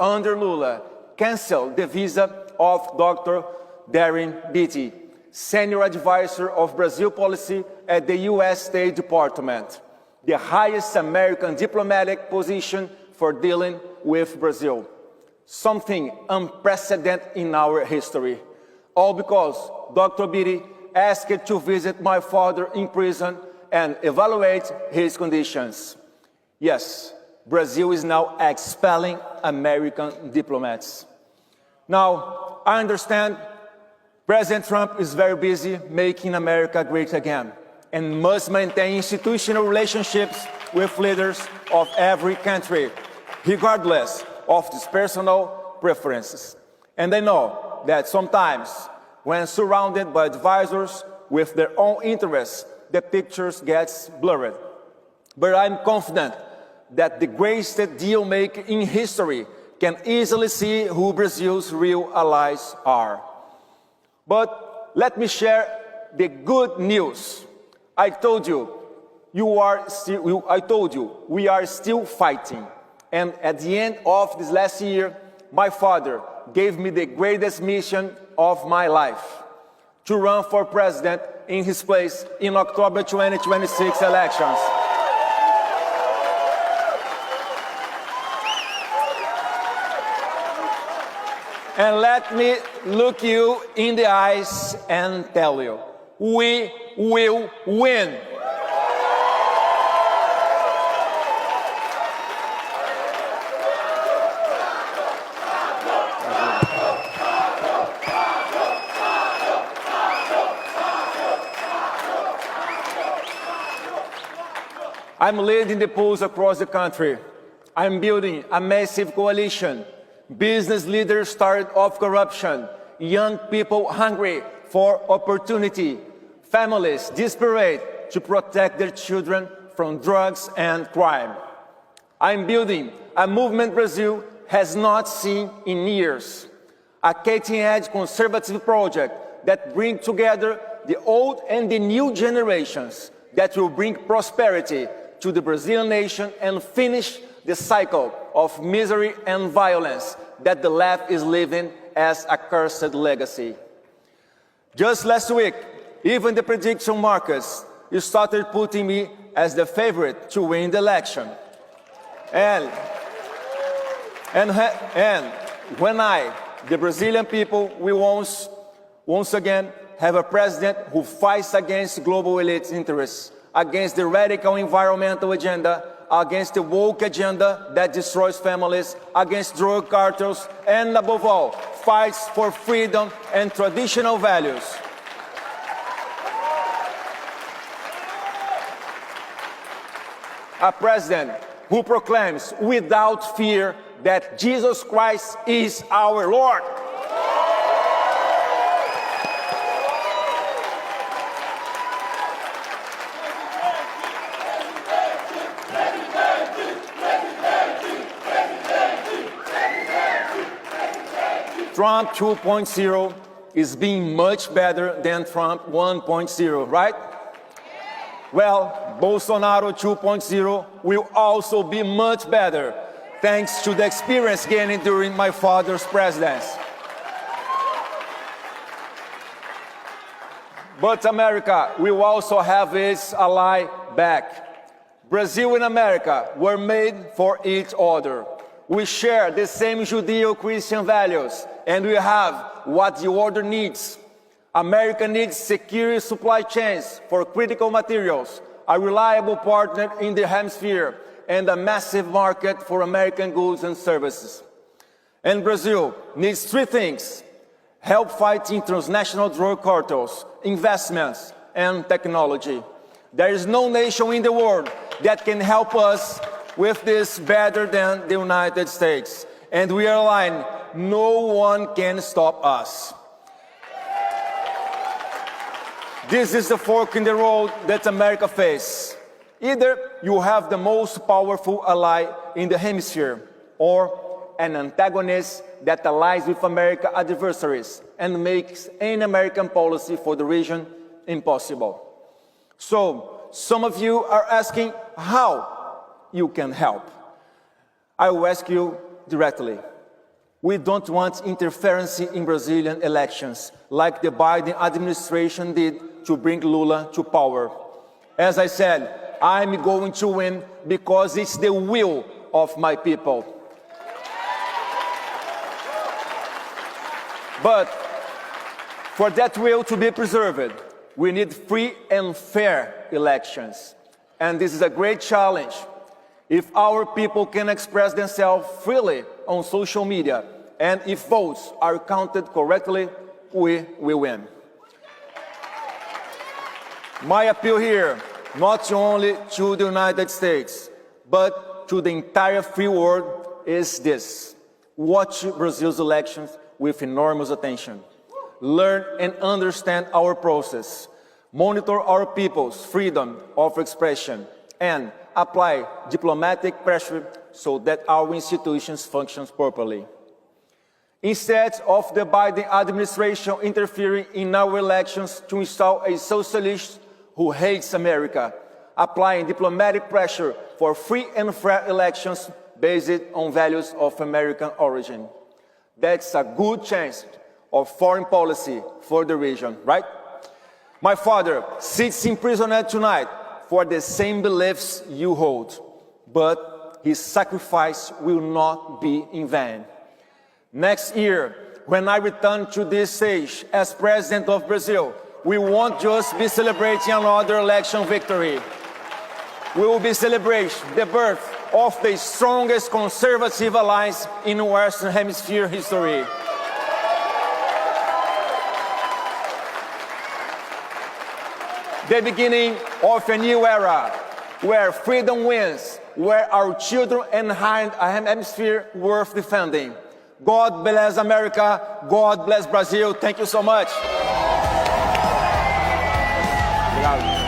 under Lula canceled the visa of Dr. Darren Beatty, Senior Advisor of Brazil Policy at the U.S. State Department, the highest American diplomatic position for dealing with Brazil. Something unprecedented in our history. All because Dr. Beatty asked to visit my father in prison and evaluate his conditions. Yes, Brazil is now expelling American diplomats. Now, I understand President Trump is very busy making America great again and must maintain institutional relationships with leaders of every country, regardless of these personal preferences. And I know that sometimes, when surrounded by advisors with their own interests, the pictures gets blurred. But I'm confident that the greatest deal maker in history can easily see who Brazil's real allies are. But let me share the good news. I told you, we are still fighting. And at the end of this last year, my father gave me the greatest mission of my life, to run for president in his place in October 2026 elections. And let me look you in the eyes and tell you, we will win. I'm leading the polls across the country. I'm building a massive coalition. Business leaders tired of corruption, young people hungry for opportunity, families desperate to protect their children from drugs and crime. I'm building a movement Brazil has not seen in years, a cutting-edge conservative project that brings together the old and the new generations that will bring prosperity to the Brazilian nation and finish the cycle of misery and violence that the left is living as a cursed legacy. Just last week, even the prediction markets started putting me as the favorite to win the election. And when the Brazilian people, will once again have a president who fights against global elite interests, against the radical environmental agenda, against the woke agenda that destroys families, against drug cartels, and above all, fights for freedom and traditional values. A president who proclaims without fear that Jesus Christ is our Lord. Trump 2.0 is being much better than Trump 1.0, right? Well, Bolsonaro 2.0 will also be much better, thanks to the experience gained during my father's presidency. But America will also have its ally back. Brazil and America were made for each other. We share the same Judeo-Christian values, and we have what the world needs. America needs secure supply chains for critical materials, a reliable partner in the hemisphere, and a massive market for American goods and services. And Brazil needs three things: help fighting transnational drug cartels, investments, and technology. There is no nation in the world that can help us with this better than the United States. And we are aligned. No one can stop us. This is the fork in the road that America faces. Either you have the most powerful ally in the hemisphere, or an antagonist that allies with American adversaries and makes any American policy for the region impossible. So, some of you are asking how you can help. I will ask you directly. We don't want interference in Brazilian elections, like the Biden administration did to bring Lula to power. As I said, I'm going to win because it's the will of my people. But for that will to be preserved, we need free and fair elections. And this is a great challenge. If our people can express themselves freely on social media, and if votes are counted correctly, we will win. My appeal here, not only to the United States, but to the entire free world, is this: watch Brazil's elections with enormous attention. Learn and understand our process. Monitor our people's freedom of expression, and apply diplomatic pressure so that our institutions function properly. Instead of the Biden administration interfering in our elections to install a socialist who hates America, applying diplomatic pressure for free and fair elections based on values of American origin. That's a good chance of foreign policy for the region, right? My father sits in prison tonight for the same beliefs you hold, but his sacrifice will not be in vain. Next year, when I return to this stage as President of Brazil, we won't just be celebrating another election victory. We will be celebrating the birth of the strongest conservative alliance in Western Hemisphere history. The beginning of a new era, where freedom wins, where our children and hemisphere worth defending. God bless America, God bless Brazil. Thank you so much. Obrigado.